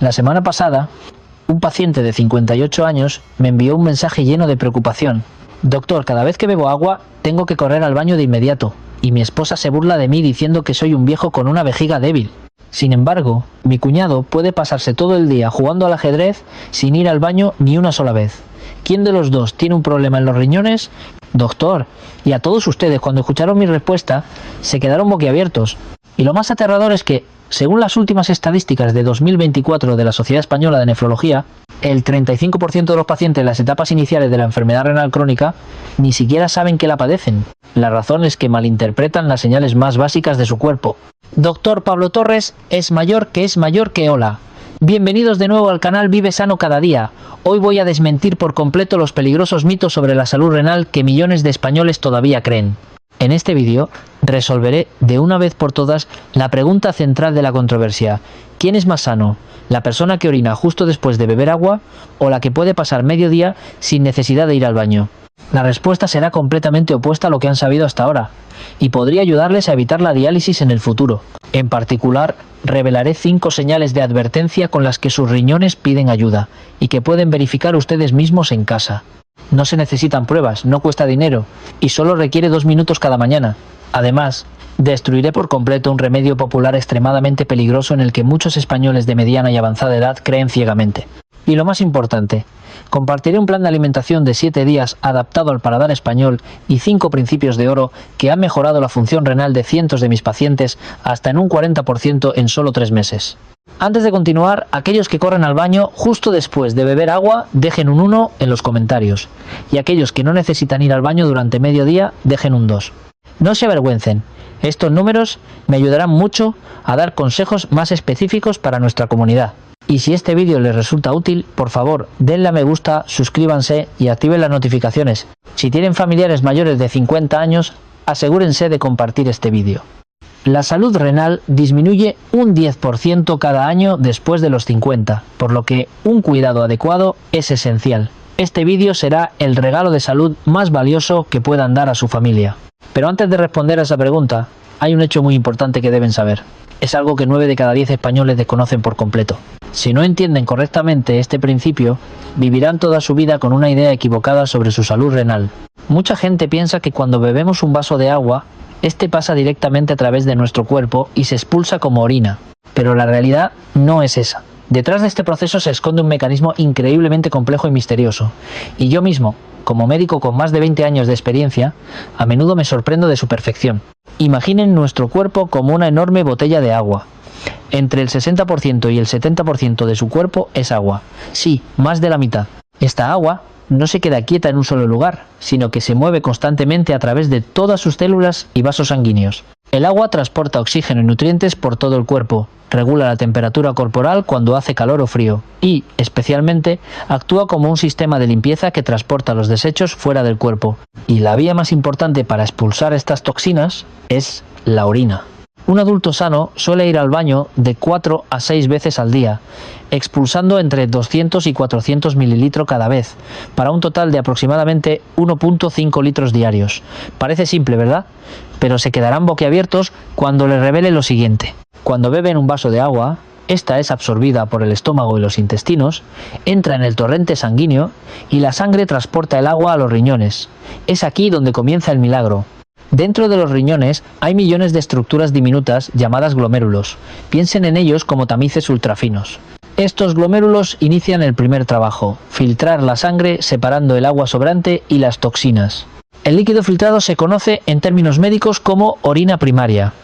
La semana pasada, un paciente de 58 años me envió un mensaje lleno de preocupación. Doctor, cada vez que bebo agua, tengo que correr al baño de inmediato, y mi esposa se burla de mí diciendo que soy un viejo con una vejiga débil. Sin embargo, mi cuñado puede pasarse todo el día jugando al ajedrez sin ir al baño ni una sola vez. ¿Quién de los dos tiene un problema en los riñones? Doctor, y a todos ustedes, cuando escucharon mi respuesta, se quedaron boquiabiertos. Y lo más aterrador es que, según las últimas estadísticas de 2024 de la Sociedad Española de Nefrología, el 35% de los pacientes en las etapas iniciales de la enfermedad renal crónica ni siquiera saben que la padecen. La razón es que malinterpretan las señales más básicas de su cuerpo. Doctor Pablo Torres es mayor que hola. Bienvenidos de nuevo al canal Vive Sano Cada Día. Hoy voy a desmentir por completo los peligrosos mitos sobre la salud renal que millones de españoles todavía creen. En este vídeo resolveré de una vez por todas la pregunta central de la controversia. ¿Quién es más sano? ¿La persona que orina justo después de beber agua o la que puede pasar medio día sin necesidad de ir al baño? La respuesta será completamente opuesta a lo que han sabido hasta ahora y podría ayudarles a evitar la diálisis en el futuro. En particular, revelaré 5 señales de advertencia con las que sus riñones piden ayuda y que pueden verificar ustedes mismos en casa. No se necesitan pruebas, no cuesta dinero y solo requiere 2 minutos cada mañana. Además, destruiré por completo un remedio popular extremadamente peligroso en el que muchos españoles de mediana y avanzada edad creen ciegamente. Y lo más importante, compartiré un plan de alimentación de 7 días adaptado al paladar español y 5 principios de oro que han mejorado la función renal de cientos de mis pacientes hasta en un 40% en solo 3 meses. Antes de continuar, aquellos que corren al baño justo después de beber agua, dejen un 1 en los comentarios. Y aquellos que no necesitan ir al baño durante medio día, dejen un 2. No se avergüencen. Estos números me ayudarán mucho a dar consejos más específicos para nuestra comunidad. Y si este vídeo les resulta útil, por favor, denle a me gusta, suscríbanse y activen las notificaciones. Si tienen familiares mayores de 50 años, asegúrense de compartir este vídeo. La salud renal disminuye un 10% cada año después de los 50, por lo que un cuidado adecuado es esencial. Este vídeo será el regalo de salud más valioso que puedan dar a su familia. Pero antes de responder a esa pregunta, hay un hecho muy importante que deben saber. Es algo que 9 de cada 10 españoles desconocen por completo. Si no entienden correctamente este principio, vivirán toda su vida con una idea equivocada sobre su salud renal. Mucha gente piensa que cuando bebemos un vaso de agua, este pasa directamente a través de nuestro cuerpo y se expulsa como orina. Pero la realidad no es esa. Detrás de este proceso se esconde un mecanismo increíblemente complejo y misterioso. Y yo mismo, como médico con más de 20 años de experiencia, a menudo me sorprendo de su perfección. Imaginen nuestro cuerpo como una enorme botella de agua. Entre el 60% y el 70% de su cuerpo es agua. Sí, más de la mitad. Esta agua no se queda quieta en un solo lugar, sino que se mueve constantemente a través de todas sus células y vasos sanguíneos. El agua transporta oxígeno y nutrientes por todo el cuerpo, regula la temperatura corporal cuando hace calor o frío y, especialmente, actúa como un sistema de limpieza que transporta los desechos fuera del cuerpo. Y la vía más importante para expulsar estas toxinas es la orina. Un adulto sano suele ir al baño de 4 a 6 veces al día, expulsando entre 200 y 400 mililitros cada vez, para un total de aproximadamente 1,5 litros diarios. Parece simple, ¿verdad? Pero se quedarán boquiabiertos cuando les revele lo siguiente. Cuando beben un vaso de agua, esta es absorbida por el estómago y los intestinos, entra en el torrente sanguíneo y la sangre transporta el agua a los riñones. Es aquí donde comienza el milagro. Dentro de los riñones hay millones de estructuras diminutas llamadas glomérulos. Piensen en ellos como tamices ultrafinos. Estos glomérulos inician el primer trabajo, filtrar la sangre separando el agua sobrante y las toxinas. El líquido filtrado se conoce en términos médicos como orina primaria.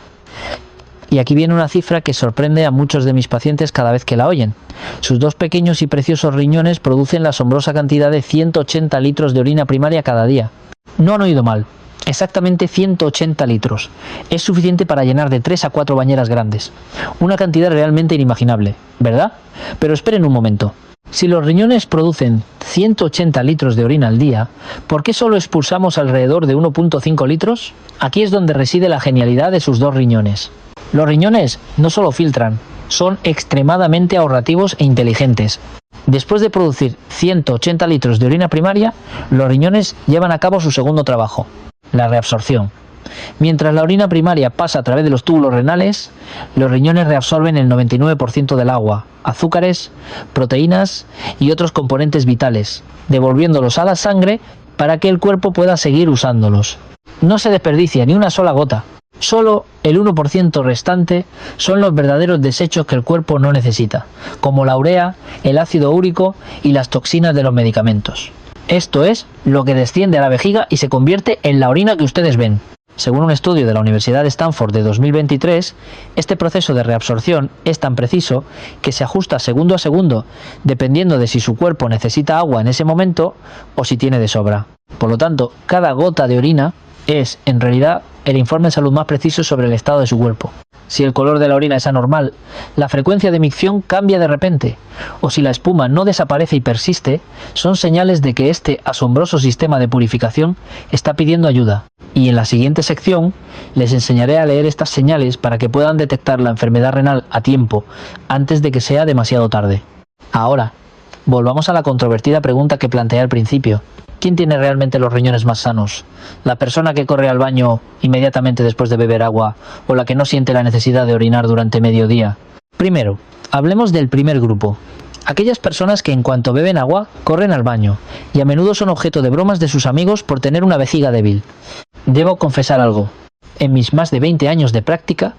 Y aquí viene una cifra que sorprende a muchos de mis pacientes cada vez que la oyen. Sus 2 pequeños y preciosos riñones producen la asombrosa cantidad de 180 litros de orina primaria cada día. No han oído mal. Exactamente 180 litros. Es suficiente para llenar de 3 a 4 bañeras grandes. Una cantidad realmente inimaginable, ¿verdad? Pero esperen un momento. Si los riñones producen 180 litros de orina al día, ¿por qué solo expulsamos alrededor de 1,5 litros? Aquí es donde reside la genialidad de sus 2 riñones. Los riñones no solo filtran, son extremadamente ahorrativos e inteligentes. Después de producir 180 litros de orina primaria, los riñones llevan a cabo su segundo trabajo, la reabsorción. Mientras la orina primaria pasa a través de los túbulos renales, los riñones reabsorben el 99% del agua, azúcares, proteínas y otros componentes vitales, devolviéndolos a la sangre para que el cuerpo pueda seguir usándolos. No se desperdicia ni una sola gota. Solo el 1% restante son los verdaderos desechos que el cuerpo no necesita, como la urea, el ácido úrico y las toxinas de los medicamentos. Esto es lo que desciende a la vejiga y se convierte en la orina que ustedes ven. Según un estudio de la Universidad de Stanford de 2023, este proceso de reabsorción es tan preciso que se ajusta segundo a segundo, dependiendo de si su cuerpo necesita agua en ese momento o si tiene de sobra. Por lo tanto, cada gota de orina es, en realidad, el informe de salud más preciso sobre el estado de su cuerpo. Si el color de la orina es anormal, la frecuencia de emisión cambia de repente, o si la espuma no desaparece y persiste, son señales de que este asombroso sistema de purificación está pidiendo ayuda. Y en la siguiente sección les enseñaré a leer estas señales para que puedan detectar la enfermedad renal a tiempo, antes de que sea demasiado tarde. Ahora, volvamos a la controvertida pregunta que planteé al principio. ¿Quién tiene realmente los riñones más sanos? ¿La persona que corre al baño inmediatamente después de beber agua o la que no siente la necesidad de orinar durante medio día? Primero, hablemos del primer grupo. Aquellas personas que en cuanto beben agua corren al baño y a menudo son objeto de bromas de sus amigos por tener una vejiga débil. Debo confesar algo. En mis más de 20 años de práctica,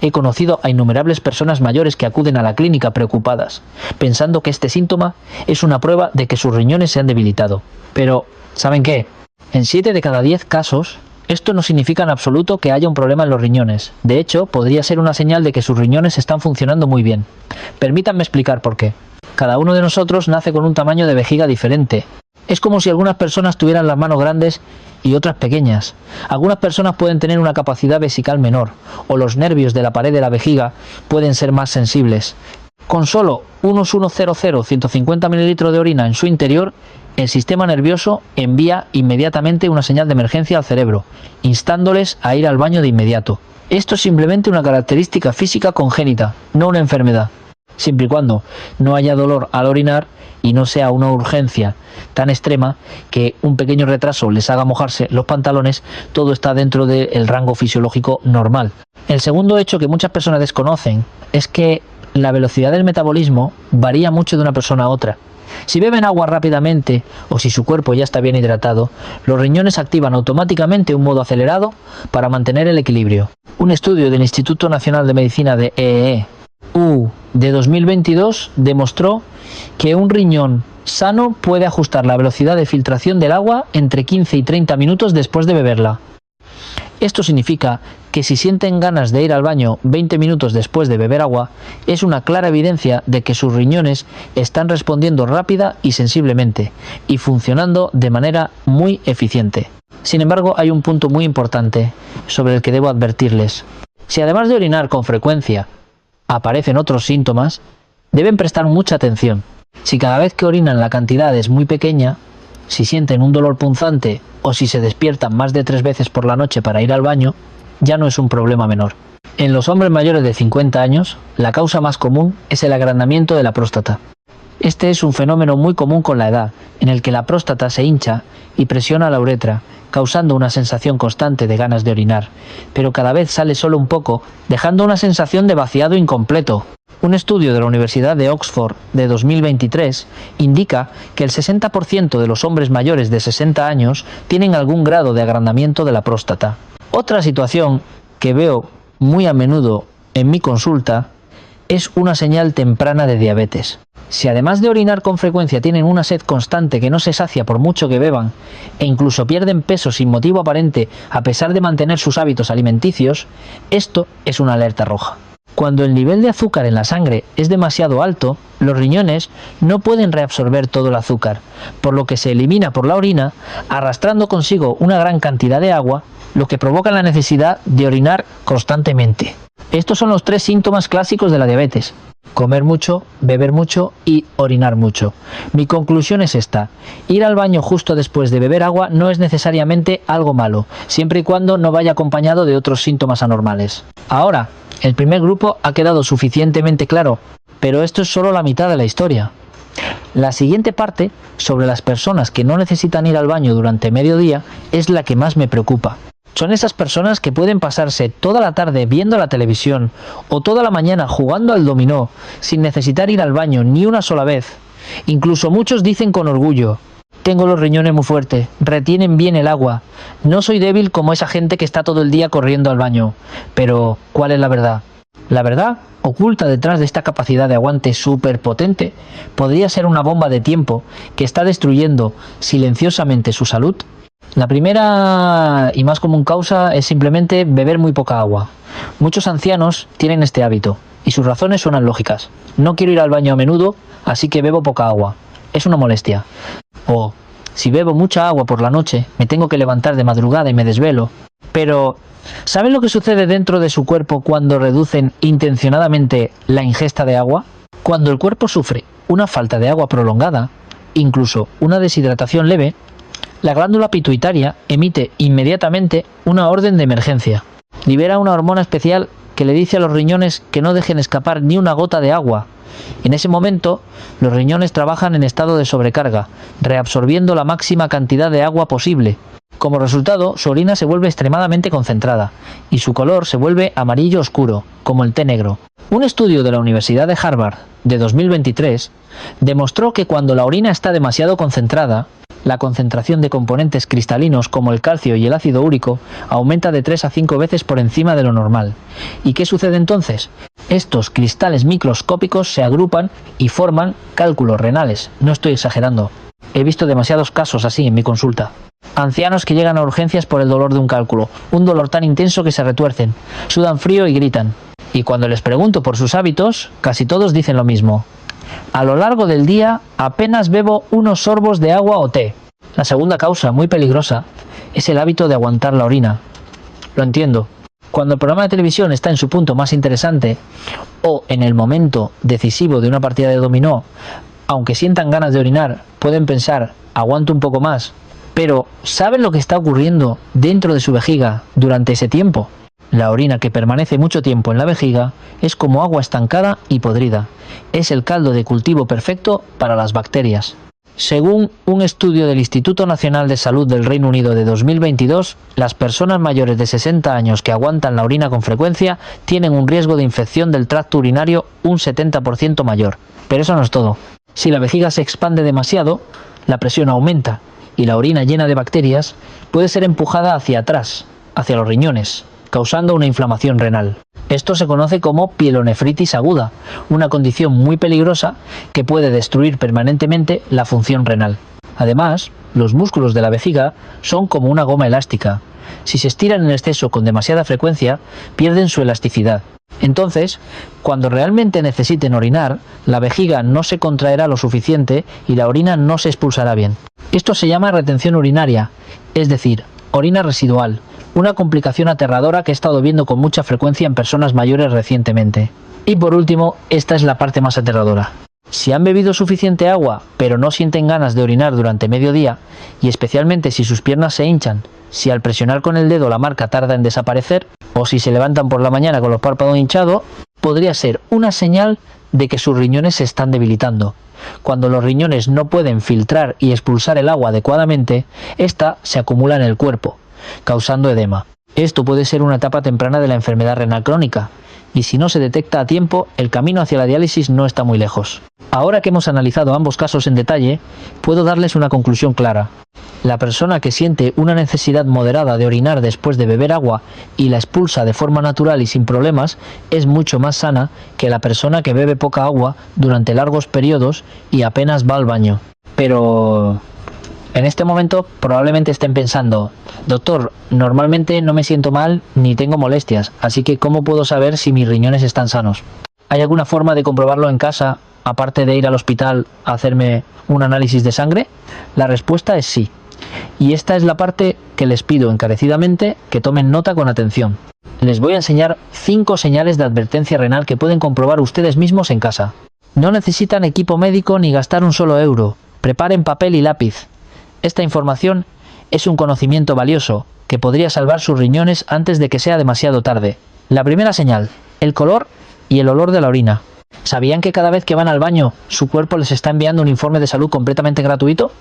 he conocido a innumerables personas mayores que acuden a la clínica preocupadas, pensando que este síntoma es una prueba de que sus riñones se han debilitado. Pero, ¿saben qué? En 7 de cada 10 casos, esto no significa en absoluto que haya un problema en los riñones. De hecho, podría ser una señal de que sus riñones están funcionando muy bien. Permítanme explicar por qué. Cada uno de nosotros nace con un tamaño de vejiga diferente. Es como si algunas personas tuvieran las manos grandes y otras pequeñas. Algunas personas pueden tener una capacidad vesical menor, o los nervios de la pared de la vejiga pueden ser más sensibles. Con solo unos 150 ml de orina en su interior, el sistema nervioso envía inmediatamente una señal de emergencia al cerebro, instándoles a ir al baño de inmediato. Esto es simplemente una característica física congénita, no una enfermedad. Siempre y cuando no haya dolor al orinar y no sea una urgencia tan extrema que un pequeño retraso les haga mojarse los pantalones, todo está dentro del rango fisiológico normal. El segundo hecho que muchas personas desconocen es que la velocidad del metabolismo varía mucho de una persona a otra. Si beben agua rápidamente o si su cuerpo ya está bien hidratado, los riñones activan automáticamente un modo acelerado para mantener el equilibrio. Un estudio del Instituto Nacional de Medicina de de 2022 demostró que un riñón sano puede ajustar la velocidad de filtración del agua entre 15 y 30 minutos después de beberla. Esto significa que si sienten ganas de ir al baño 20 minutos después de beber agua, es una clara evidencia de que sus riñones están respondiendo rápida y sensiblemente, y funcionando de manera muy eficiente. Sin embargo, hay un punto muy importante sobre el que debo advertirles. Si además de orinar con frecuencia, aparecen otros síntomas, deben prestar mucha atención. Si cada vez que orinan la cantidad es muy pequeña, si sienten un dolor punzante o si se despiertan más de 3 veces por la noche para ir al baño, ya no es un problema menor. En los hombres mayores de 50 años, la causa más común es el agrandamiento de la próstata. Este es un fenómeno muy común con la edad, en el que la próstata se hincha y presiona la uretra, causando una sensación constante de ganas de orinar, pero cada vez sale solo un poco, dejando una sensación de vaciado incompleto. Un estudio de la Universidad de Oxford de 2023 indica que el 60% de los hombres mayores de 60 años tienen algún grado de agrandamiento de la próstata. Otra situación que veo muy a menudo en mi consulta es una señal temprana de diabetes. Si además de orinar con frecuencia tienen una sed constante que no se sacia por mucho que beban e incluso pierden peso sin motivo aparente a pesar de mantener sus hábitos alimenticios, esto es una alerta roja. Cuando el nivel de azúcar en la sangre es demasiado alto, los riñones no pueden reabsorber todo el azúcar, por lo que se elimina por la orina, arrastrando consigo una gran cantidad de agua, lo que provoca la necesidad de orinar constantemente. Estos son los 3 síntomas clásicos de la diabetes: comer mucho, beber mucho y orinar mucho. Mi conclusión es esta: ir al baño justo después de beber agua no es necesariamente algo malo, siempre y cuando no vaya acompañado de otros síntomas anormales. Ahora, el primer grupo ha quedado suficientemente claro, pero esto es solo la mitad de la historia. La siguiente parte, sobre las personas que no necesitan ir al baño durante mediodía, es la que más me preocupa. Son esas personas que pueden pasarse toda la tarde viendo la televisión o toda la mañana jugando al dominó sin necesitar ir al baño ni una sola vez. Incluso muchos dicen con orgullo: tengo los riñones muy fuertes, retienen bien el agua, no soy débil como esa gente que está todo el día corriendo al baño. Pero, ¿cuál es la verdad? La verdad, oculta detrás de esta capacidad de aguante súper potente, podría ser una bomba de tiempo que está destruyendo silenciosamente su salud. La primera y más común causa es simplemente beber muy poca agua. Muchos ancianos tienen este hábito y sus razones suenan lógicas. No quiero ir al baño a menudo, así que bebo poca agua. Es una molestia. O, si bebo mucha agua por la noche, me tengo que levantar de madrugada y me desvelo. Pero, ¿saben lo que sucede dentro de su cuerpo cuando reducen intencionadamente la ingesta de agua? Cuando el cuerpo sufre una falta de agua prolongada, incluso una deshidratación leve, la glándula pituitaria emite inmediatamente una orden de emergencia. Libera una hormona especial que le dice a los riñones que no dejen escapar ni una gota de agua. En ese momento, los riñones trabajan en estado de sobrecarga, reabsorbiendo la máxima cantidad de agua posible. Como resultado, su orina se vuelve extremadamente concentrada y su color se vuelve amarillo oscuro, como el té negro. Un estudio de la Universidad de Harvard de 2023 demostró que cuando la orina está demasiado concentrada, la concentración de componentes cristalinos como el calcio y el ácido úrico aumenta de 3 a 5 veces por encima de lo normal. ¿Y qué sucede entonces? Estos cristales microscópicos se agrupan y forman cálculos renales. No estoy exagerando. He visto demasiados casos así en mi consulta. Ancianos que llegan a urgencias por el dolor de un cálculo, un dolor tan intenso que se retuercen, sudan frío y gritan. Y cuando les pregunto por sus hábitos, casi todos dicen lo mismo: a lo largo del día apenas bebo unos sorbos de agua o té. La segunda causa, muy peligrosa, es el hábito de aguantar la orina. Lo entiendo. Cuando el programa de televisión está en su punto más interesante o en el momento decisivo de una partida de dominó, aunque sientan ganas de orinar, pueden pensar: aguanto un poco más. Pero, ¿saben lo que está ocurriendo dentro de su vejiga durante ese tiempo? La orina, que permanece mucho tiempo en la vejiga, es como agua estancada y podrida. Es el caldo de cultivo perfecto para las bacterias. Según un estudio del Instituto Nacional de Salud del Reino Unido de 2022, las personas mayores de 60 años que aguantan la orina con frecuencia tienen un riesgo de infección del tracto urinario un 70% mayor. Pero eso no es todo. Si la vejiga se expande demasiado, la presión aumenta y la orina llena de bacterias puede ser empujada hacia atrás, hacia los riñones, causando una inflamación renal. Esto se conoce como pielonefritis aguda, una condición muy peligrosa que puede destruir permanentemente la función renal. Además, los músculos de la vejiga son como una goma elástica. Si se estiran en exceso con demasiada frecuencia, pierden su elasticidad. Entonces, cuando realmente necesiten orinar, la vejiga no se contraerá lo suficiente y la orina no se expulsará bien. Esto se llama retención urinaria, es decir, orina residual, una complicación aterradora que he estado viendo con mucha frecuencia en personas mayores recientemente. Y por último, esta es la parte más aterradora. Si han bebido suficiente agua, pero no sienten ganas de orinar durante medio día, y especialmente si sus piernas se hinchan, si al presionar con el dedo la marca tarda en desaparecer, o si se levantan por la mañana con los párpados hinchados, podría ser una señal de que sus riñones se están debilitando. Cuando los riñones no pueden filtrar y expulsar el agua adecuadamente, esta se acumula en el cuerpo, causando edema. Esto puede ser una etapa temprana de la enfermedad renal crónica, y si no se detecta a tiempo, el camino hacia la diálisis no está muy lejos. Ahora que hemos analizado ambos casos en detalle, puedo darles una conclusión clara. La persona que siente una necesidad moderada de orinar después de beber agua y la expulsa de forma natural y sin problemas es mucho más sana que la persona que bebe poca agua durante largos periodos y apenas va al baño. Pero en este momento probablemente estén pensando: doctor, normalmente no me siento mal ni tengo molestias, así que ¿cómo puedo saber si mis riñones están sanos? ¿Hay alguna forma de comprobarlo en casa, aparte de ir al hospital a hacerme un análisis de sangre? La respuesta es sí. Y esta es la parte que les pido encarecidamente que tomen nota con atención. Les voy a enseñar 5 señales de advertencia renal que pueden comprobar ustedes mismos en casa. No necesitan equipo médico ni gastar un solo euro. Preparen papel y lápiz. Esta información es un conocimiento valioso que podría salvar sus riñones antes de que sea demasiado tarde. La primera señal: el color y el olor de la orina. ¿Sabían que cada vez que van al baño, su cuerpo les está enviando un informe de salud completamente gratuito?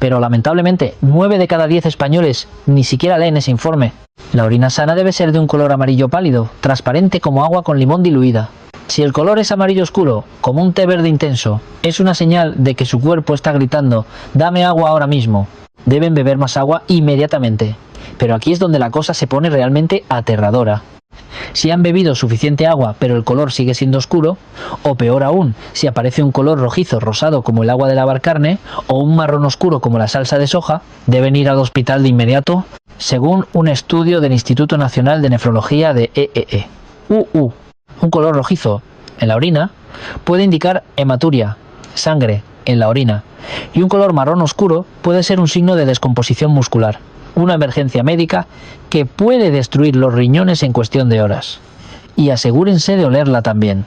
pero lamentablemente 9 de cada 10 españoles ni siquiera leen ese informe. La orina sana debe ser de un color amarillo pálido, transparente como agua con limón diluida. Si el color es amarillo oscuro, como un té verde intenso, es una señal de que su cuerpo está gritando «dame agua ahora mismo». Deben beber más agua inmediatamente. Pero aquí es donde la cosa se pone realmente aterradora. Si han bebido suficiente agua pero el color sigue siendo oscuro, o peor aún, si aparece un color rojizo rosado como el agua de lavar carne, o un marrón oscuro como la salsa de soja, deben ir al hospital de inmediato, según un estudio del Instituto Nacional de Nefrología de EEE. Un color rojizo en la orina puede indicar hematuria, sangre en la orina, y un color marrón oscuro puede ser un signo de descomposición muscular, una emergencia médica que puede destruir los riñones en cuestión de horas. Y asegúrense de olerla también.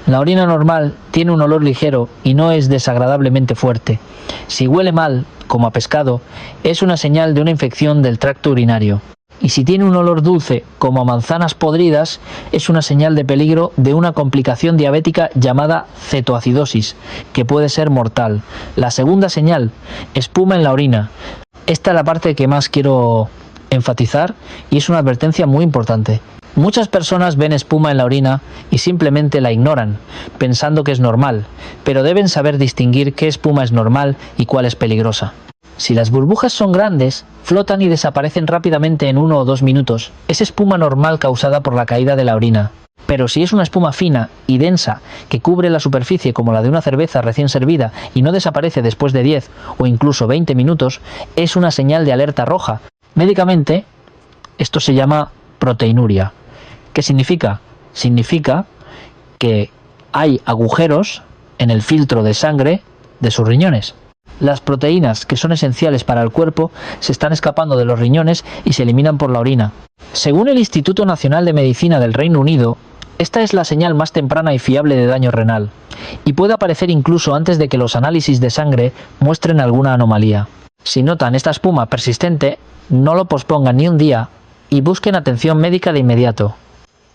La orina normal tiene un olor ligero y no es desagradablemente fuerte. Si huele mal, como a pescado, es una señal de una infección del tracto urinario. Y si tiene un olor dulce, como a manzanas podridas, es una señal de peligro de una complicación diabética llamada cetoacidosis, que puede ser mortal. La segunda señal, espuma en la orina. Esta es la parte que más quiero enfatizar y es una advertencia muy importante. Muchas personas ven espuma en la orina y simplemente la ignoran, pensando que es normal, pero deben saber distinguir qué espuma es normal y cuál es peligrosa. Si las burbujas son grandes, flotan y desaparecen rápidamente en 1 o 2 minutos. Es espuma normal causada por la caída de la orina. Pero si es una espuma fina y densa que cubre la superficie como la de una cerveza recién servida y no desaparece después de 10 o incluso 20 minutos, es una señal de alerta roja. Médicamente, esto se llama proteinuria. ¿Qué significa? Significa que hay agujeros en el filtro de sangre de sus riñones. Las proteínas que son esenciales para el cuerpo se están escapando de los riñones y se eliminan por la orina. Según el Instituto Nacional de Medicina del Reino Unido, esta es la señal más temprana y fiable de daño renal, y puede aparecer incluso antes de que los análisis de sangre muestren alguna anomalía. Si notan esta espuma persistente, no lo pospongan ni un día y busquen atención médica de inmediato.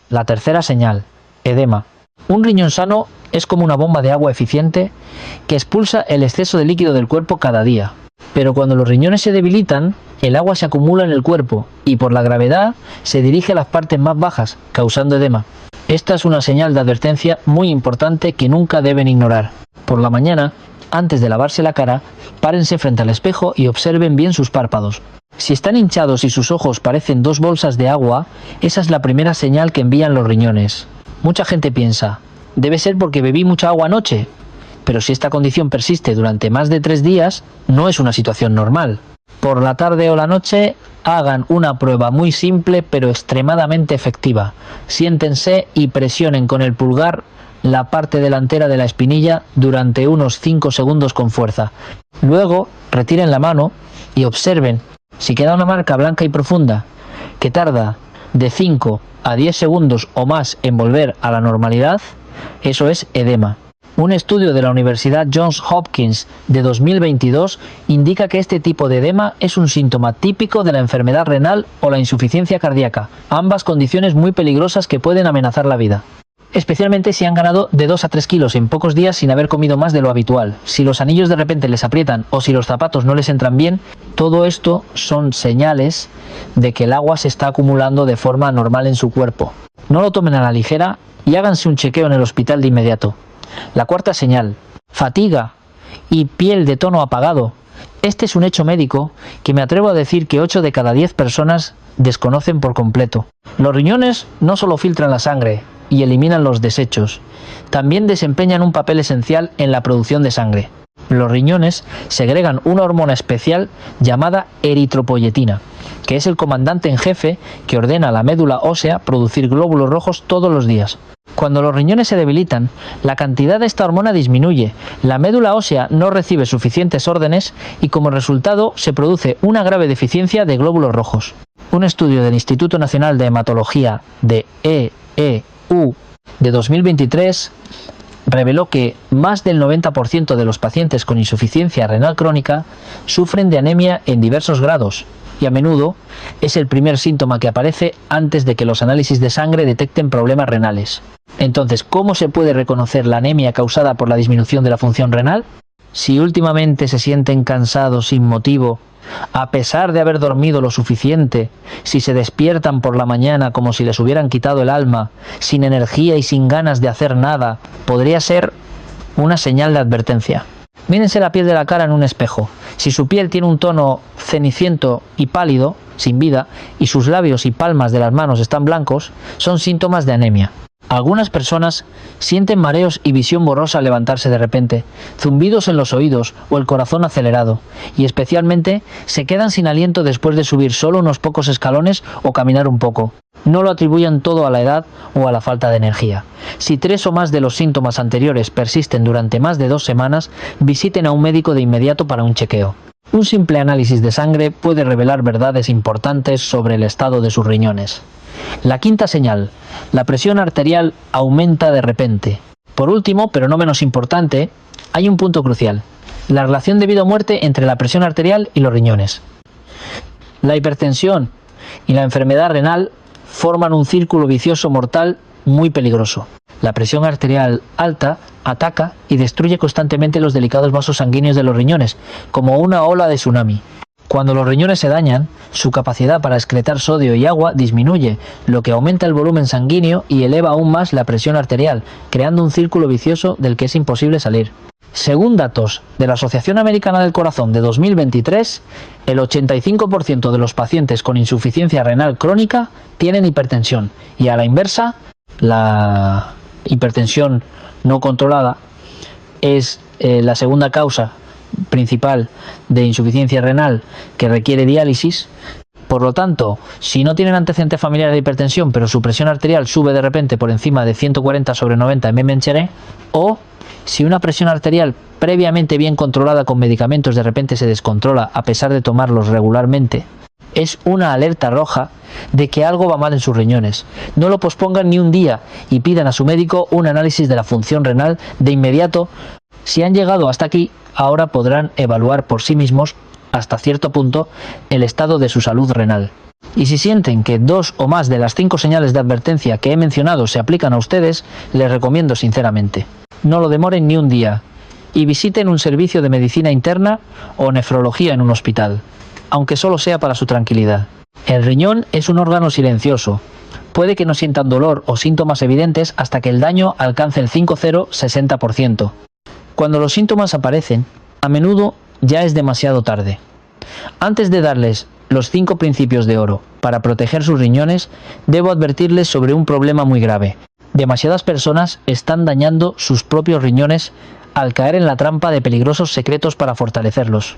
La tercera señal, edema. Un riñón sano es como una bomba de agua eficiente que expulsa el exceso de líquido del cuerpo cada día. Pero cuando los riñones se debilitan, el agua se acumula en el cuerpo y por la gravedad se dirige a las partes más bajas, causando edema. Esta es una señal de advertencia muy importante que nunca deben ignorar. Por la mañana, antes de lavarse la cara, párense frente al espejo y observen bien sus párpados. Si están hinchados y sus ojos parecen 2 bolsas de agua, esa es la primera señal que envían los riñones. Mucha gente piensa, debe ser porque bebí mucha agua anoche. Pero si esta condición persiste durante más de 3 días, no es una situación normal. Por la tarde o la noche, hagan una prueba muy simple pero extremadamente efectiva. Siéntense y presionen con el pulgar la parte delantera de la espinilla durante unos 5 segundos con fuerza. Luego, retiren la mano y observen si queda una marca blanca y profunda que tarda de 5 a 10 segundos o más en volver a la normalidad. Eso es edema. Un estudio de la Universidad Johns Hopkins de 2022 indica que este tipo de edema es un síntoma típico de la enfermedad renal o la insuficiencia cardíaca, ambas condiciones muy peligrosas que pueden amenazar la vida. Especialmente si han ganado de 2 a 3 kilos en pocos días sin haber comido más de lo habitual. Si los anillos de repente les aprietan o si los zapatos no les entran bien, todo esto son señales de que el agua se está acumulando de forma normal en su cuerpo. No lo tomen a la ligera y háganse un chequeo en el hospital de inmediato. La cuarta señal, fatiga y piel de tono apagado. Este es un hecho médico que me atrevo a decir que 8 de cada 10 personas desconocen por completo. Los riñones no solo filtran la sangre y eliminan los desechos, también desempeñan un papel esencial en la producción de sangre. Los riñones segregan una hormona especial llamada eritropoyetina, que es el comandante en jefe que ordena a la médula ósea producir glóbulos rojos todos los días. Cuando los riñones se debilitan, la cantidad de esta hormona disminuye, la médula ósea no recibe suficientes órdenes y como resultado se produce una grave deficiencia de glóbulos rojos. Un estudio del Instituto Nacional de Hematología de EEU de 2023 reveló que más del 90% de los pacientes con insuficiencia renal crónica sufren de anemia en diversos grados y a menudo es el primer síntoma que aparece antes de que los análisis de sangre detecten problemas renales. Entonces, ¿cómo se puede reconocer la anemia causada por la disminución de la función renal? Si últimamente se sienten cansados sin motivo, a pesar de haber dormido lo suficiente, si se despiertan por la mañana como si les hubieran quitado el alma, sin energía y sin ganas de hacer nada, podría ser una señal de advertencia. Mírense la piel de la cara en un espejo. Si su piel tiene un tono ceniciento y pálido, sin vida, y sus labios y palmas de las manos están blancos, son síntomas de anemia. Algunas personas sienten mareos y visión borrosa al levantarse de repente, zumbidos en los oídos o el corazón acelerado, y especialmente se quedan sin aliento después de subir solo unos pocos escalones o caminar un poco. No lo atribuyan todo a la edad o a la falta de energía. Si 3 o más de los síntomas anteriores persisten durante más de 2 semanas, visiten a un médico de inmediato para un chequeo. Un simple análisis de sangre puede revelar verdades importantes sobre el estado de sus riñones. La quinta señal: la presión arterial aumenta de repente. Por último, pero no menos importante, hay un punto crucial: la relación de vida o muerte entre la presión arterial y los riñones. La hipertensión y la enfermedad renal forman un círculo vicioso mortal muy peligroso. La presión arterial alta ataca y destruye constantemente los delicados vasos sanguíneos de los riñones, como una ola de tsunami. Cuando los riñones se dañan, su capacidad para excretar sodio y agua disminuye, lo que aumenta el volumen sanguíneo y eleva aún más la presión arterial, creando un círculo vicioso del que es imposible salir. Según datos de la Asociación Americana del Corazón de 2023, el 85% de los pacientes con insuficiencia renal crónica tienen hipertensión, y a la inversa, la hipertensión no controlada es la segunda causa principal de insuficiencia renal que requiere diálisis. Por lo tanto, si no tienen antecedentes familiares de hipertensión, pero su presión arterial sube de repente por encima de 140/90 mmHg, o si una presión arterial previamente bien controlada con medicamentos de repente se descontrola a pesar de tomarlos regularmente, es una alerta roja de que algo va mal en sus riñones. No lo pospongan ni un día y pidan a su médico un análisis de la función renal de inmediato. Si han llegado hasta aquí, ahora podrán evaluar por sí mismos, hasta cierto punto, el estado de su salud renal. Y si sienten que 2 o más de las 5 señales de advertencia que he mencionado se aplican a ustedes, les recomiendo sinceramente: no lo demoren ni un día y visiten un servicio de medicina interna o nefrología en un hospital, aunque solo sea para su tranquilidad. El riñón es un órgano silencioso. Puede que no sientan dolor o síntomas evidentes hasta que el daño alcance el 50-60%. Cuando los síntomas aparecen, a menudo ya es demasiado tarde. Antes de darles los 5 principios de oro para proteger sus riñones, debo advertirles sobre un problema muy grave. Demasiadas personas están dañando sus propios riñones al caer en la trampa de peligrosos secretos para fortalecerlos.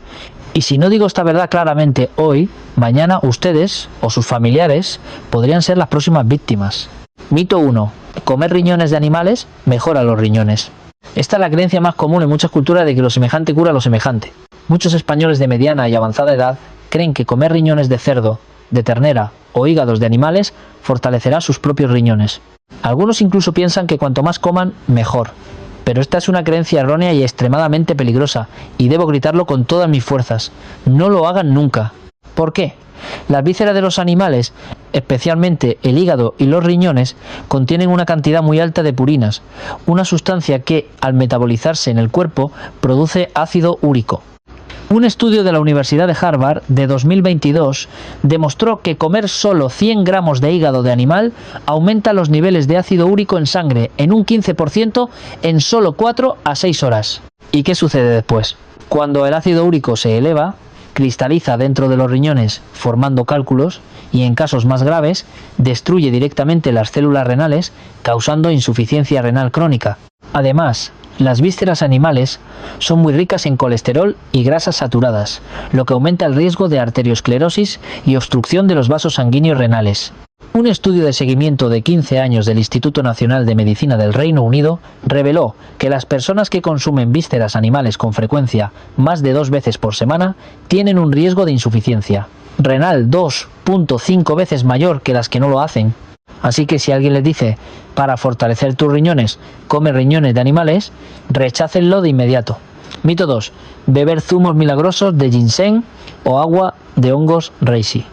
Y si no digo esta verdad claramente hoy, mañana ustedes o sus familiares podrían ser las próximas víctimas. Mito 1. Comer riñones de animales mejora los riñones. Esta es la creencia más común en muchas culturas de que lo semejante cura lo semejante. Muchos españoles de mediana y avanzada edad creen que comer riñones de cerdo, de ternera o hígados de animales fortalecerá sus propios riñones. Algunos incluso piensan que cuanto más coman, mejor. Pero esta es una creencia errónea y extremadamente peligrosa, y debo gritarlo con todas mis fuerzas: no lo hagan nunca. ¿Por qué? Las vísceras de los animales, especialmente el hígado y los riñones, contienen una cantidad muy alta de purinas, una sustancia que, al metabolizarse en el cuerpo, produce ácido úrico. Un estudio de la Universidad de Harvard de 2022 demostró que comer solo 100 gramos de hígado de animal aumenta los niveles de ácido úrico en sangre en un 15% en solo 4 a 6 horas. ¿Y qué sucede después? Cuando el ácido úrico se eleva, cristaliza dentro de los riñones formando cálculos y, en casos más graves, destruye directamente las células renales, causando insuficiencia renal crónica. Además, las vísceras animales son muy ricas en colesterol y grasas saturadas, lo que aumenta el riesgo de arteriosclerosis y obstrucción de los vasos sanguíneos renales. Un estudio de seguimiento de 15 años del Instituto Nacional de Medicina del Reino Unido reveló que las personas que consumen vísceras animales con frecuencia más de 2 veces por semana tienen un riesgo de insuficiencia renal 2.5 veces mayor que las que no lo hacen. Así que si alguien les dice: para fortalecer tus riñones, come riñones de animales, rechácenlo de inmediato. Mito 2. Beber zumos milagrosos de ginseng o agua de hongos reishi.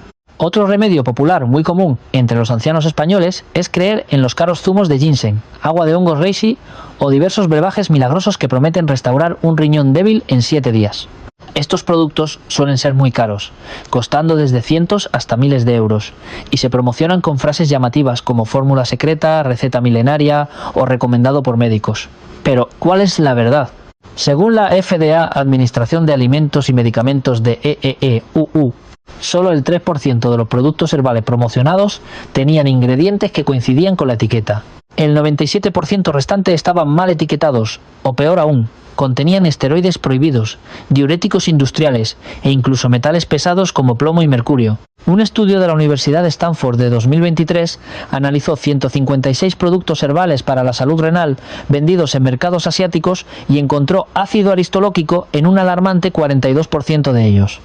Otro remedio popular muy común entre los ancianos españoles es creer en los caros zumos de ginseng, agua de hongos reishi o diversos brebajes milagrosos que prometen restaurar un riñón débil en 7 días. Estos productos suelen ser muy caros, costando desde cientos hasta miles de euros, y se promocionan con frases llamativas como fórmula secreta, receta milenaria o recomendado por médicos. Pero, ¿cuál es la verdad? Según la FDA, Administración de Alimentos y Medicamentos de EEEUU, solo el 3% de los productos herbales promocionados tenían ingredientes que coincidían con la etiqueta. El 97% restante estaban mal etiquetados, o peor aún, contenían esteroides prohibidos, diuréticos industriales e incluso metales pesados como plomo y mercurio. Un estudio de la Universidad de Stanford de 2023 analizó 156 productos herbales para la salud renal vendidos en mercados asiáticos y encontró ácido aristolóquico en un alarmante 42% de ellos.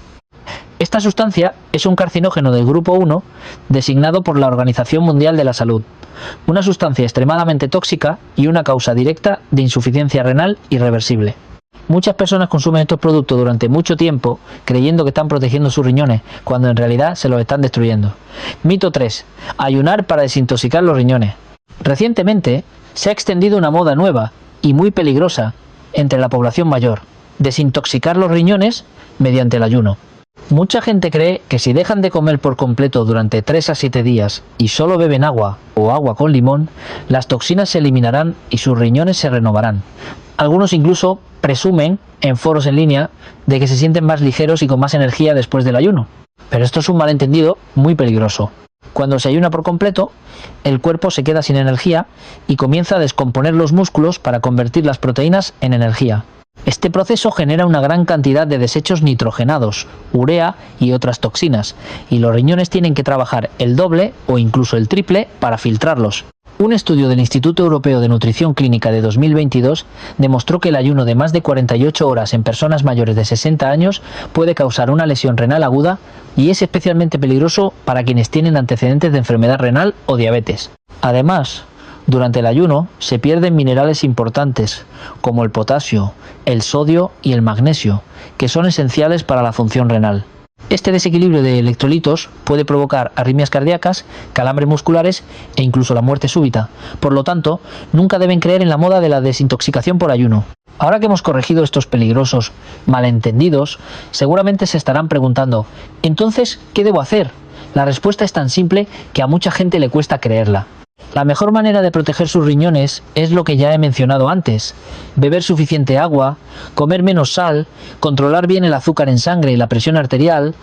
Esta sustancia es un carcinógeno del grupo 1 designado por la Organización Mundial de la Salud, una sustancia extremadamente tóxica y una causa directa de insuficiencia renal irreversible. Muchas personas consumen estos productos durante mucho tiempo creyendo que están protegiendo sus riñones, cuando en realidad se los están destruyendo. Mito 3. Ayunar para desintoxicar los riñones. Recientemente se ha extendido una moda nueva y muy peligrosa entre la población mayor: desintoxicar los riñones mediante el ayuno. Mucha gente cree que si dejan de comer por completo durante 3 a 7 días y solo beben agua o agua con limón, las toxinas se eliminarán y sus riñones se renovarán. Algunos incluso presumen en foros en línea de que se sienten más ligeros y con más energía después del ayuno. Pero esto es un malentendido muy peligroso. Cuando se ayuna por completo, el cuerpo se queda sin energía y comienza a descomponer los músculos para convertir las proteínas en energía. Este proceso genera una gran cantidad de desechos nitrogenados, urea y otras toxinas, y los riñones tienen que trabajar el doble o incluso el triple para filtrarlos. Un estudio del Instituto Europeo de Nutrición Clínica de 2022 demostró que el ayuno de más de 48 horas en personas mayores de 60 años puede causar una lesión renal aguda y es especialmente peligroso para quienes tienen antecedentes de enfermedad renal o diabetes. Además, durante el ayuno se pierden minerales importantes como el potasio, el sodio y el magnesio, que son esenciales para la función renal. Este desequilibrio de electrolitos puede provocar arritmias cardíacas, calambres musculares e incluso la muerte súbita. Por lo tanto, nunca deben creer en la moda de la desintoxicación por ayuno. Ahora que hemos corregido estos peligrosos malentendidos, seguramente se estarán preguntando: ¿entonces qué debo hacer? La respuesta es tan simple que a mucha gente le cuesta creerla. La mejor manera de proteger sus riñones es lo que ya he mencionado antes: beber suficiente agua, comer menos sal, controlar bien el azúcar en sangre y la presión arterial,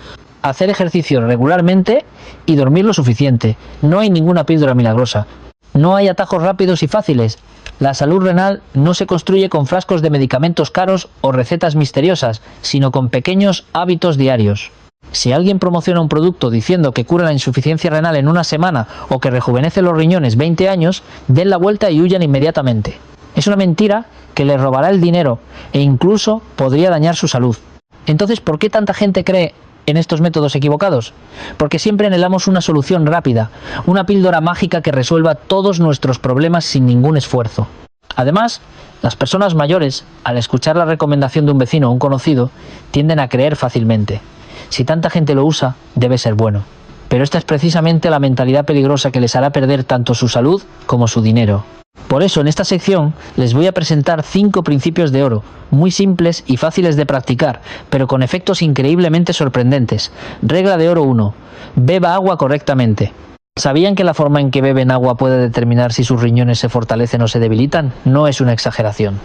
hacer ejercicio regularmente y dormir lo suficiente. No hay ninguna píldora milagrosa. No hay atajos rápidos y fáciles. La salud renal no se construye con frascos de medicamentos caros o recetas misteriosas, sino con pequeños hábitos diarios. Si alguien promociona un producto diciendo que cura la insuficiencia renal en una semana o que rejuvenece los riñones 20 años, den la vuelta y huyan inmediatamente. Es una mentira que les robará el dinero e incluso podría dañar su salud. Entonces, ¿por qué tanta gente cree en estos métodos equivocados? Porque siempre anhelamos una solución rápida, una píldora mágica que resuelva todos nuestros problemas sin ningún esfuerzo. Además, las personas mayores, al escuchar la recomendación de un vecino o un conocido, tienden a creer fácilmente. Si tanta gente lo usa, debe ser bueno. Pero esta es precisamente la mentalidad peligrosa que les hará perder tanto su salud como su dinero. Por eso, en esta sección les voy a presentar 5 principios de oro, muy simples y fáciles de practicar, pero con efectos increíblemente sorprendentes. Regla de oro 1. Beba agua correctamente. ¿Sabían que la forma en que beben agua puede determinar si sus riñones se fortalecen o se debilitan? No es una exageración.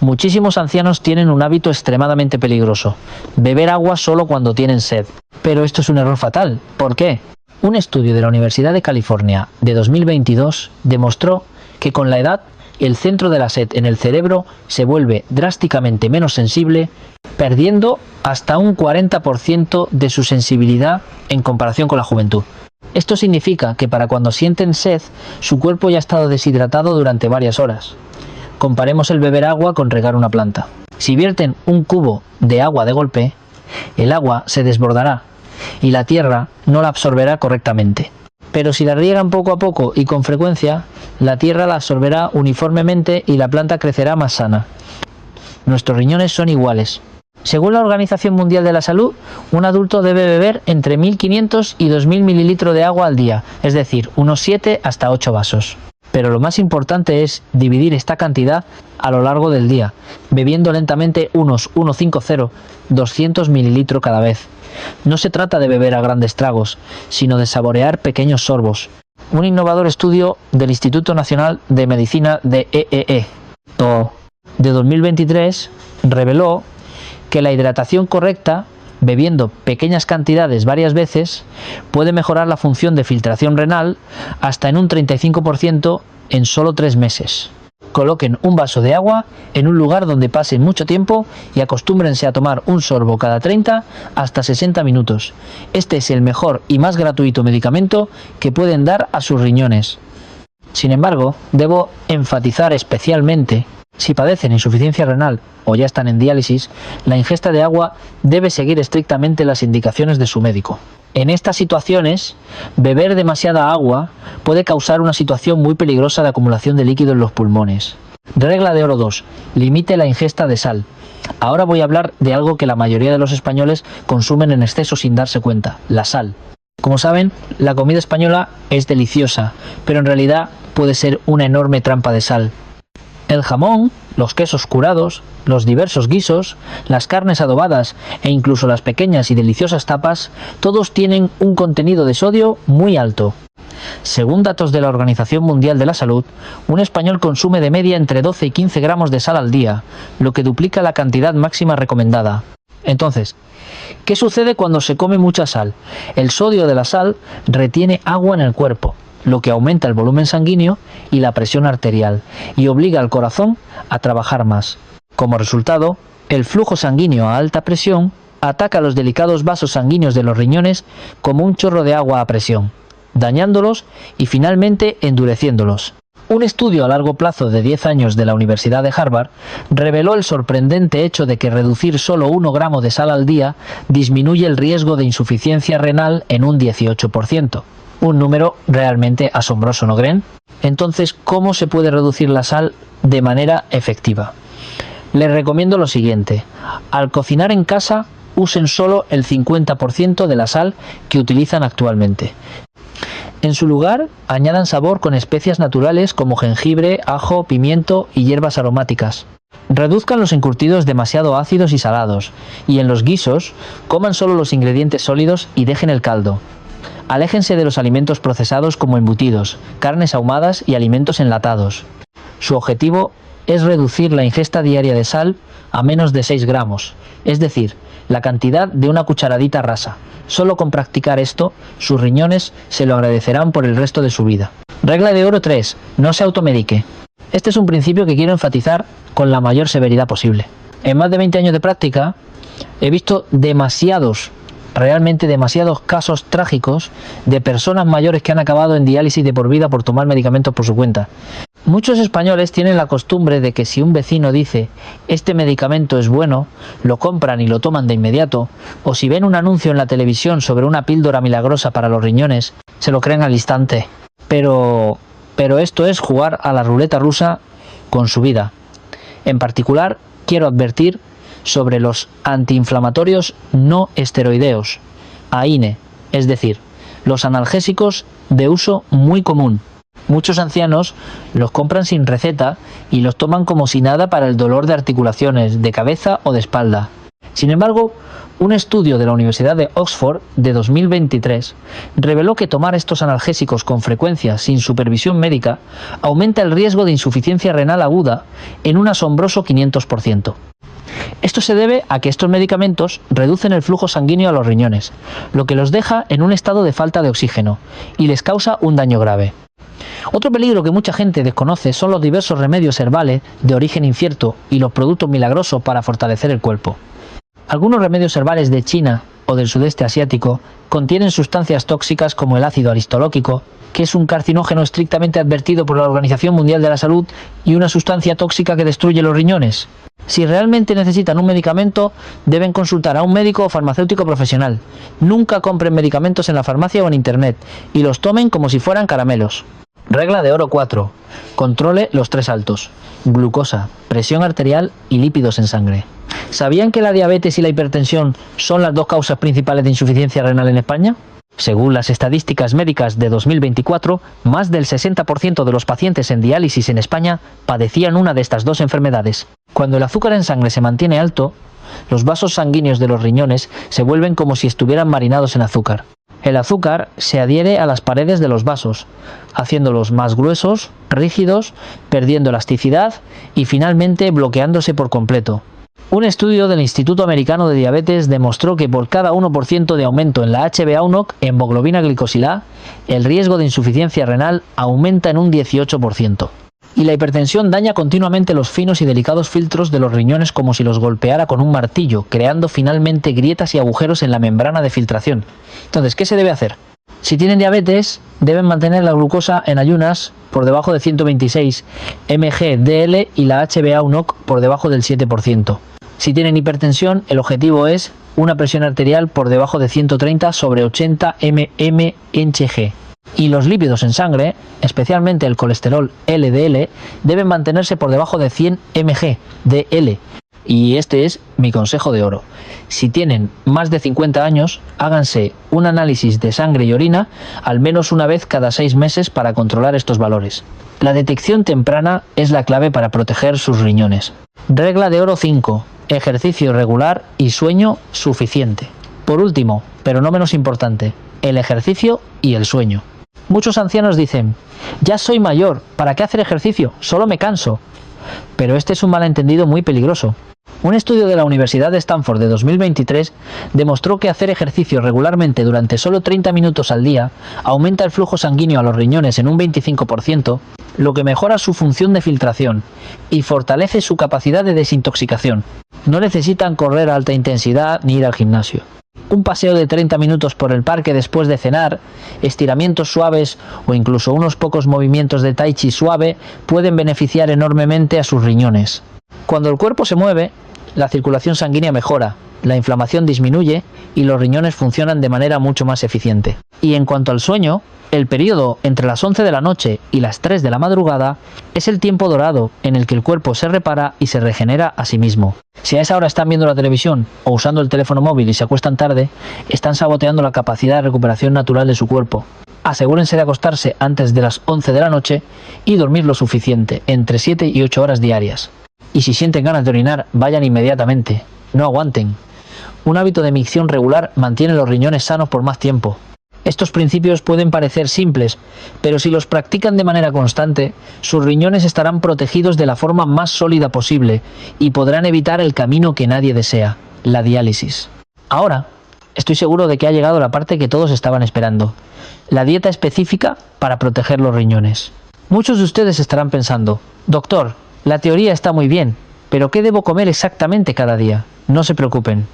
Muchísimos ancianos tienen un hábito extremadamente peligroso: beber agua solo cuando tienen sed. Pero esto es un error fatal. ¿Por qué? Un estudio de la Universidad de California de 2022 demostró que con la edad el centro de la sed en el cerebro se vuelve drásticamente menos sensible, perdiendo hasta un 40% de su sensibilidad en comparación con la juventud. Esto significa que para cuando sienten sed, su cuerpo ya ha estado deshidratado durante varias horas. Comparemos el beber agua con regar una planta. Si vierten un cubo de agua de golpe, el agua se desbordará y la tierra no la absorberá correctamente. Pero si la riegan poco a poco y con frecuencia, la tierra la absorberá uniformemente y la planta crecerá más sana. Nuestros riñones son iguales. Según la Organización Mundial de la Salud, un adulto debe beber entre 1.500 y 2.000 mililitros de agua al día, es decir, unos 7 hasta 8 vasos. Pero lo más importante es dividir esta cantidad a lo largo del día, bebiendo lentamente unos 200 mililitros cada vez. No se trata de beber a grandes tragos, sino de saborear pequeños sorbos. Un innovador estudio del Instituto Nacional de Medicina de EEE de 2023 reveló que la hidratación correcta, bebiendo pequeñas cantidades varias veces, puede mejorar la función de filtración renal hasta en un 35% en solo 3 meses. Coloquen un vaso de agua en un lugar donde pasen mucho tiempo y acostúmbrense a tomar un sorbo cada 30 hasta 60 minutos. Este es el mejor y más gratuito medicamento que pueden dar a sus riñones. Sin embargo, debo enfatizar especialmente: si padecen insuficiencia renal o ya están en diálisis, la ingesta de agua debe seguir estrictamente las indicaciones de su médico. En estas situaciones, beber demasiada agua puede causar una situación muy peligrosa de acumulación de líquido en los pulmones. Regla de oro 2. Limite la ingesta de sal. Ahora voy a hablar de algo que la mayoría de los españoles consumen en exceso sin darse cuenta: la sal. Como saben, la comida española es deliciosa, pero en realidad puede ser una enorme trampa de sal. El jamón, los quesos curados, los diversos guisos, las carnes adobadas e incluso las pequeñas y deliciosas tapas, todos tienen un contenido de sodio muy alto. Según datos de la Organización Mundial de la Salud, un español consume de media entre 12 y 15 gramos de sal al día, lo que duplica la cantidad máxima recomendada. Entonces, ¿qué sucede cuando se come mucha sal? El sodio de la sal retiene agua en el cuerpo, lo que aumenta el volumen sanguíneo y la presión arterial, y obliga al corazón a trabajar más. Como resultado, el flujo sanguíneo a alta presión ataca los delicados vasos sanguíneos de los riñones como un chorro de agua a presión, dañándolos y finalmente endureciéndolos. Un estudio a largo plazo de 10 años de la Universidad de Harvard reveló el sorprendente hecho de que reducir solo 1 gramo de sal al día disminuye el riesgo de insuficiencia renal en un 18%. Un número realmente asombroso, ¿no creen? Entonces, ¿cómo se puede reducir la sal de manera efectiva? Les recomiendo lo siguiente: al cocinar en casa, usen solo el 50% de la sal que utilizan actualmente. En su lugar, añadan sabor con especias naturales como jengibre, ajo, pimiento y hierbas aromáticas. Reduzcan los encurtidos demasiado ácidos y salados, y en los guisos, coman solo los ingredientes sólidos y dejen el caldo. Aléjense de los alimentos procesados como embutidos, carnes ahumadas y alimentos enlatados. Su objetivo es reducir la ingesta diaria de sal a menos de 6 gramos, es decir, la cantidad de una cucharadita rasa. Solo con practicar esto, sus riñones se lo agradecerán por el resto de su vida. Regla de oro 3. No se automedique. Este es un principio que quiero enfatizar con la mayor severidad posible. En más de 20 años de práctica, he visto realmente demasiados casos trágicos de personas mayores que han acabado en diálisis de por vida por tomar medicamentos por su cuenta. Muchos españoles tienen la costumbre de que si un vecino dice «este medicamento es bueno», lo compran y lo toman de inmediato, o si ven un anuncio en la televisión sobre una píldora milagrosa para los riñones, se lo creen al instante. Pero esto es jugar a la ruleta rusa con su vida. En particular, quiero advertir sobre los antiinflamatorios no esteroideos, AINE, es decir, los analgésicos de uso muy común. Muchos ancianos los compran sin receta y los toman como si nada para el dolor de articulaciones, de cabeza o de espalda. Sin embargo, un estudio de la Universidad de Oxford de 2023 reveló que tomar estos analgésicos con frecuencia sin supervisión médica aumenta el riesgo de insuficiencia renal aguda en un asombroso 500%. Esto se debe a que estos medicamentos reducen el flujo sanguíneo a los riñones, lo que los deja en un estado de falta de oxígeno y les causa un daño grave. Otro peligro que mucha gente desconoce son los diversos remedios herbales de origen incierto y los productos milagrosos para fortalecer el cuerpo. Algunos remedios herbales de China o del sudeste asiático contienen sustancias tóxicas como el ácido aristolóquico, que es un carcinógeno estrictamente advertido por la Organización Mundial de la Salud y una sustancia tóxica que destruye los riñones. Si realmente necesitan un medicamento, deben consultar a un médico o farmacéutico profesional. Nunca compren medicamentos en la farmacia o en internet y los tomen como si fueran caramelos. Regla de oro 4. Controle los 3 altos: glucosa, presión arterial y lípidos en sangre. ¿Sabían que la diabetes y la hipertensión son las dos causas principales de insuficiencia renal en España? Según las estadísticas médicas de 2024, más del 60% de los pacientes en diálisis en España padecían una de estas dos enfermedades. Cuando el azúcar en sangre se mantiene alto, los vasos sanguíneos de los riñones se vuelven como si estuvieran marinados en azúcar. El azúcar se adhiere a las paredes de los vasos, haciéndolos más gruesos, rígidos, perdiendo elasticidad y finalmente bloqueándose por completo. Un estudio del Instituto Americano de Diabetes demostró que por cada 1% de aumento en la HbA1c, hemoglobina glicosilada, el riesgo de insuficiencia renal aumenta en un 18%. Y la hipertensión daña continuamente los finos y delicados filtros de los riñones como si los golpeara con un martillo, creando finalmente grietas y agujeros en la membrana de filtración. Entonces, ¿qué se debe hacer? Si tienen diabetes, deben mantener la glucosa en ayunas por debajo de 126 mg/dl y la HbA1c por debajo del 7%. Si tienen hipertensión, el objetivo es una presión arterial por debajo de 130/80 mmHg. Y los lípidos en sangre, especialmente el colesterol LDL, deben mantenerse por debajo de 100 mg/dl. Y este es mi consejo de oro. Si tienen más de 50 años, háganse un análisis de sangre y orina al menos una vez cada 6 meses para controlar estos valores. La detección temprana es la clave para proteger sus riñones. Regla de oro 5. Ejercicio regular y sueño suficiente. Por último, pero no menos importante, el ejercicio y el sueño. Muchos ancianos dicen, ya soy mayor, ¿para qué hacer ejercicio? Solo me canso. Pero este es un malentendido muy peligroso. Un estudio de la Universidad de Stanford de 2023 demostró que hacer ejercicio regularmente durante solo 30 minutos al día aumenta el flujo sanguíneo a los riñones en un 25%, lo que mejora su función de filtración y fortalece su capacidad de desintoxicación. No necesitan correr a alta intensidad ni ir al gimnasio. Un paseo de 30 minutos por el parque después de cenar, estiramientos suaves o incluso unos pocos movimientos de tai chi suave pueden beneficiar enormemente a sus riñones. Cuando el cuerpo se mueve, la circulación sanguínea mejora, la inflamación disminuye y los riñones funcionan de manera mucho más eficiente. Y en cuanto al sueño, el periodo entre las 11 de la noche y las 3 de la madrugada es el tiempo dorado en el que el cuerpo se repara y se regenera a sí mismo. Si a esa hora están viendo la televisión o usando el teléfono móvil y se acuestan tarde, están saboteando la capacidad de recuperación natural de su cuerpo. Asegúrense de acostarse antes de las 11 de la noche y dormir lo suficiente, entre 7 y 8 horas diarias. Y si sienten ganas de orinar, vayan inmediatamente. No aguanten. Un hábito de micción regular mantiene los riñones sanos por más tiempo. Estos principios pueden parecer simples, pero si los practican de manera constante, sus riñones estarán protegidos de la forma más sólida posible y podrán evitar el camino que nadie desea, la diálisis. Ahora, estoy seguro de que ha llegado la parte que todos estaban esperando, la dieta específica para proteger los riñones. Muchos de ustedes estarán pensando, doctor, la teoría está muy bien, pero ¿qué debo comer exactamente cada día? No se preocupen.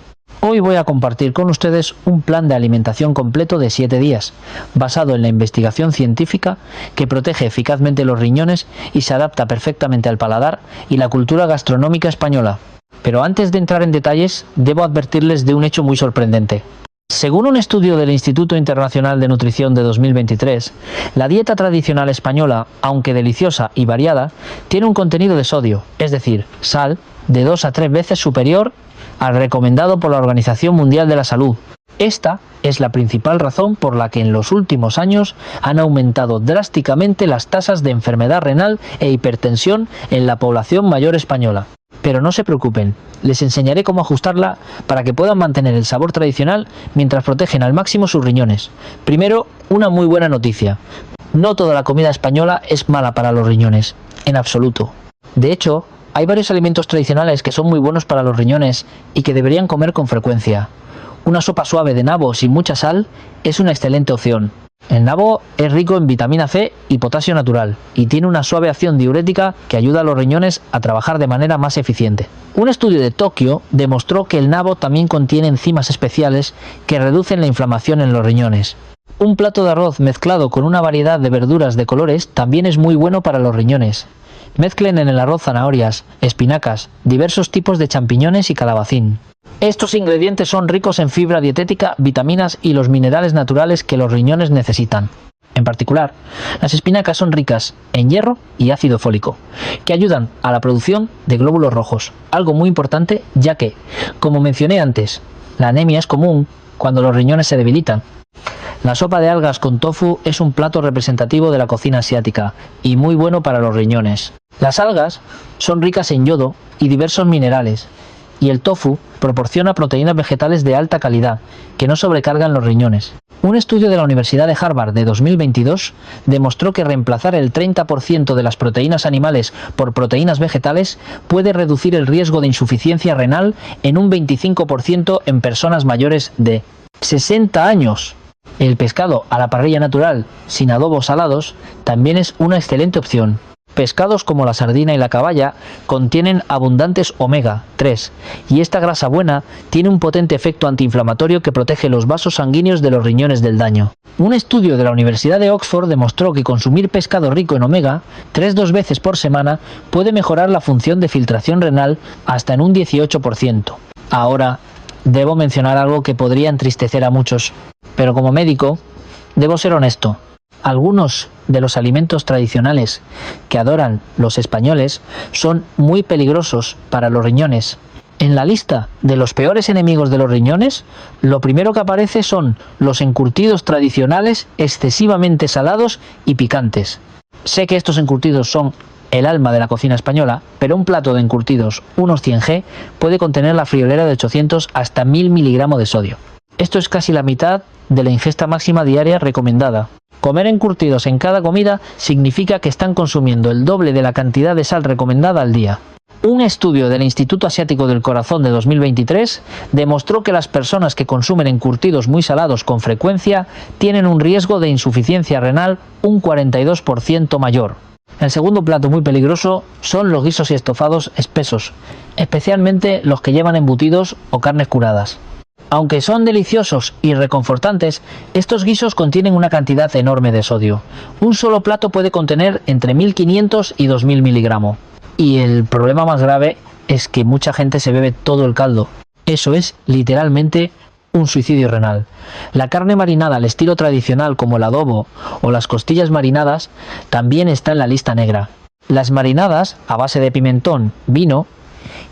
Hoy voy a compartir con ustedes un plan de alimentación completo de 7 días, basado en la investigación científica que protege eficazmente los riñones y se adapta perfectamente al paladar y la cultura gastronómica española. Pero antes de entrar en detalles, debo advertirles de un hecho muy sorprendente. Según un estudio del Instituto Internacional de Nutrición de 2023, la dieta tradicional española, aunque deliciosa y variada, tiene un contenido de sodio, es decir, sal, de 2 a 3 veces superior al recomendado por la Organización Mundial de la Salud. Esta es la principal razón por la que en los últimos años han aumentado drásticamente las tasas de enfermedad renal e hipertensión en la población mayor española. Pero no se preocupen, les enseñaré cómo ajustarla para que puedan mantener el sabor tradicional mientras protegen al máximo sus riñones. Primero, una muy buena noticia. No toda la comida española es mala para los riñones, en absoluto. De hecho, hay varios alimentos tradicionales que son muy buenos para los riñones y que deberían comer con frecuencia. Una sopa suave de nabo sin mucha sal es una excelente opción. El nabo es rico en vitamina C y potasio natural y tiene una suave acción diurética que ayuda a los riñones a trabajar de manera más eficiente. Un estudio de Tokio demostró que el nabo también contiene enzimas especiales que reducen la inflamación en los riñones. Un plato de arroz mezclado con una variedad de verduras de colores también es muy bueno para los riñones. Mezclen en el arroz zanahorias, espinacas, diversos tipos de champiñones y calabacín. Estos ingredientes son ricos en fibra dietética, vitaminas y los minerales naturales que los riñones necesitan. En particular, las espinacas son ricas en hierro y ácido fólico, que ayudan a la producción de glóbulos rojos, algo muy importante ya que, como mencioné antes, la anemia es común cuando los riñones se debilitan. La sopa de algas con tofu es un plato representativo de la cocina asiática y muy bueno para los riñones. Las algas son ricas en yodo y diversos minerales, y el tofu proporciona proteínas vegetales de alta calidad que no sobrecargan los riñones. Un estudio de la Universidad de Harvard de 2022 demostró que reemplazar el 30% de las proteínas animales por proteínas vegetales puede reducir el riesgo de insuficiencia renal en un 25% en personas mayores de 60 años. El pescado a la parrilla natural, sin adobos salados, también es una excelente opción. Pescados como la sardina y la caballa contienen abundantes omega 3 y esta grasa buena tiene un potente efecto antiinflamatorio que protege los vasos sanguíneos de los riñones del daño. Un estudio de la Universidad de Oxford demostró que consumir pescado rico en omega 3 2 veces por semana puede mejorar la función de filtración renal hasta en un 18%. Ahora, debo mencionar algo que podría entristecer a muchos, pero como médico, debo ser honesto. Algunos de los alimentos tradicionales que adoran los españoles son muy peligrosos para los riñones. En la lista de los peores enemigos de los riñones, lo primero que aparece son los encurtidos tradicionales excesivamente salados y picantes. Sé que estos encurtidos son el alma de la cocina española, pero un plato de encurtidos, unos 100 g, puede contener la friolera de 800 hasta 1000 miligramos de sodio. Esto es casi la mitad de la ingesta máxima diaria recomendada. Comer encurtidos en cada comida significa que están consumiendo el doble de la cantidad de sal recomendada al día. Un estudio del Instituto Asiático del Corazón de 2023 demostró que las personas que consumen encurtidos muy salados con frecuencia tienen un riesgo de insuficiencia renal un 42% mayor. El segundo plato muy peligroso son los guisos y estofados espesos, especialmente los que llevan embutidos o carnes curadas. Aunque son deliciosos y reconfortantes, estos guisos contienen una cantidad enorme de sodio. Un solo plato puede contener entre 1500 y 2000 miligramos. Y el problema más grave es que mucha gente se bebe todo el caldo. Eso es literalmente un suicidio renal. La carne marinada al estilo tradicional como el adobo o las costillas marinadas también está en la lista negra. Las marinadas a base de pimentón, vino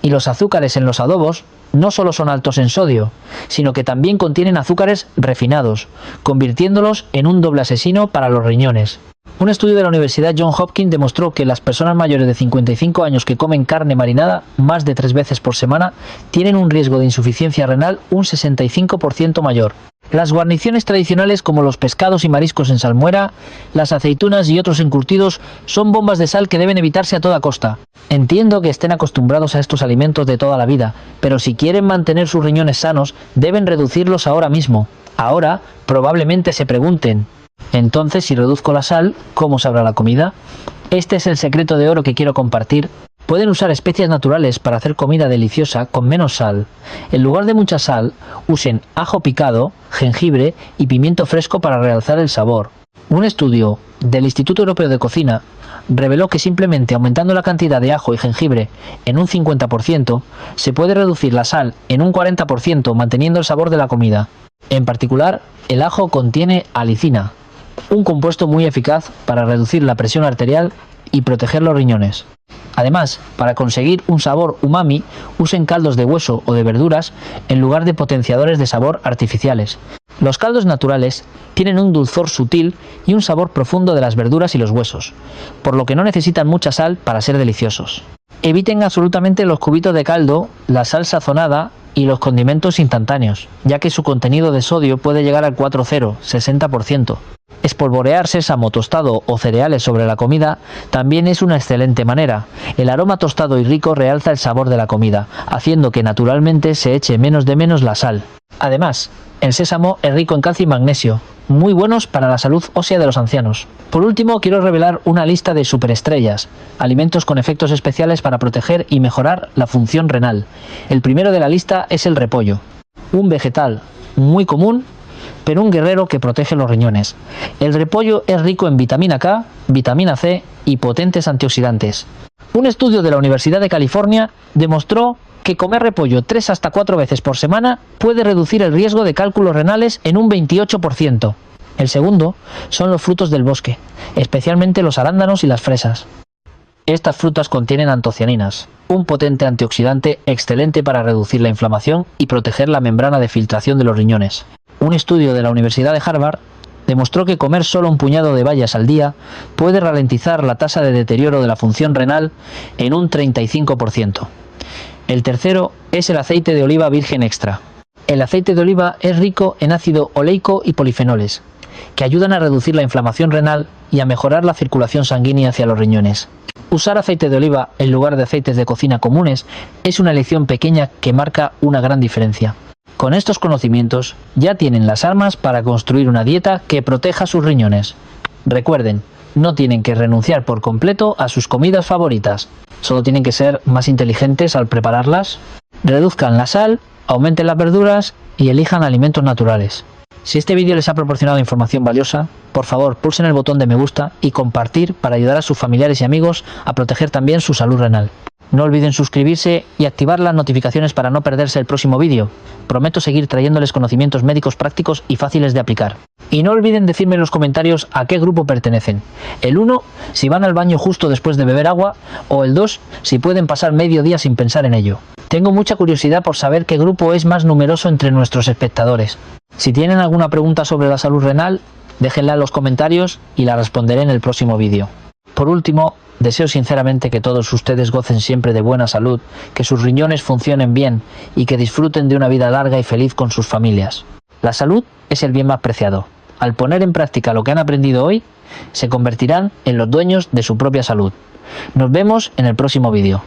y los azúcares en los adobos no solo son altos en sodio, sino que también contienen azúcares refinados, convirtiéndolos en un doble asesino para los riñones. Un estudio de la Universidad Johns Hopkins demostró que las personas mayores de 55 años que comen carne marinada más de 3 veces por semana tienen un riesgo de insuficiencia renal un 65% mayor. Las guarniciones tradicionales como los pescados y mariscos en salmuera, las aceitunas y otros encurtidos son bombas de sal que deben evitarse a toda costa. Entiendo que estén acostumbrados a estos alimentos de toda la vida, pero si quieren mantener sus riñones sanos, deben reducirlos ahora mismo. Ahora, probablemente se pregunten, entonces si reduzco la sal, ¿cómo sabrá la comida? Este es el secreto de oro que quiero compartir. Pueden usar especias naturales para hacer comida deliciosa con menos sal. En lugar de mucha sal, usen ajo picado, jengibre y pimiento fresco para realzar el sabor. Un estudio del Instituto Europeo de Cocina reveló que simplemente aumentando la cantidad de ajo y jengibre en un 50%, se puede reducir la sal en un 40% manteniendo el sabor de la comida. En particular, el ajo contiene alicina, un compuesto muy eficaz para reducir la presión arterial y proteger los riñones. Además, para conseguir un sabor umami, usen caldos de hueso o de verduras en lugar de potenciadores de sabor artificiales. Los caldos naturales tienen un dulzor sutil y un sabor profundo de las verduras y los huesos, por lo que no necesitan mucha sal para ser deliciosos. Eviten absolutamente los cubitos de caldo, la sal sazonada y los condimentos instantáneos, ya que su contenido de sodio puede llegar al 60%. Espolvorear sésamo tostado o cereales sobre la comida también es una excelente manera. El aroma tostado y rico realza el sabor de la comida, haciendo que naturalmente se eche menos de menos la sal. Además, el sésamo es rico en calcio y magnesio, muy buenos para la salud ósea de los ancianos. Por último, quiero revelar una lista de superestrellas, alimentos con efectos especiales para proteger y mejorar la función renal. El primero de la lista es el repollo, un vegetal muy común, pero un guerrero que protege los riñones. El repollo es rico en vitamina K, vitamina C y potentes antioxidantes. Un estudio de la Universidad de California demostró que comer repollo 3 hasta 4 veces por semana puede reducir el riesgo de cálculos renales en un 28%. El segundo son los frutos del bosque, especialmente los arándanos y las fresas. Estas frutas contienen antocianinas, un potente antioxidante excelente para reducir la inflamación y proteger la membrana de filtración de los riñones. Un estudio de la Universidad de Harvard demostró que comer solo un puñado de bayas al día puede ralentizar la tasa de deterioro de la función renal en un 35%. El tercero es el aceite de oliva virgen extra. El aceite de oliva es rico en ácido oleico y polifenoles, que ayudan a reducir la inflamación renal y a mejorar la circulación sanguínea hacia los riñones. Usar aceite de oliva en lugar de aceites de cocina comunes es una elección pequeña que marca una gran diferencia. Con estos conocimientos ya tienen las armas para construir una dieta que proteja sus riñones. Recuerden, no tienen que renunciar por completo a sus comidas favoritas, solo tienen que ser más inteligentes al prepararlas. Reduzcan la sal, aumenten las verduras y elijan alimentos naturales. Si este vídeo les ha proporcionado información valiosa, por favor pulsen el botón de me gusta y compartir para ayudar a sus familiares y amigos a proteger también su salud renal. No olviden suscribirse y activar las notificaciones para no perderse el próximo vídeo. Prometo seguir trayéndoles conocimientos médicos prácticos y fáciles de aplicar. Y no olviden decirme en los comentarios a qué grupo pertenecen. El 1, si van al baño justo después de beber agua, o el 2, si pueden pasar medio día sin pensar en ello. Tengo mucha curiosidad por saber qué grupo es más numeroso entre nuestros espectadores. Si tienen alguna pregunta sobre la salud renal, déjenla en los comentarios y la responderé en el próximo vídeo. Por último, deseo sinceramente que todos ustedes gocen siempre de buena salud, que sus riñones funcionen bien y que disfruten de una vida larga y feliz con sus familias. La salud es el bien más preciado. Al poner en práctica lo que han aprendido hoy, se convertirán en los dueños de su propia salud. Nos vemos en el próximo vídeo.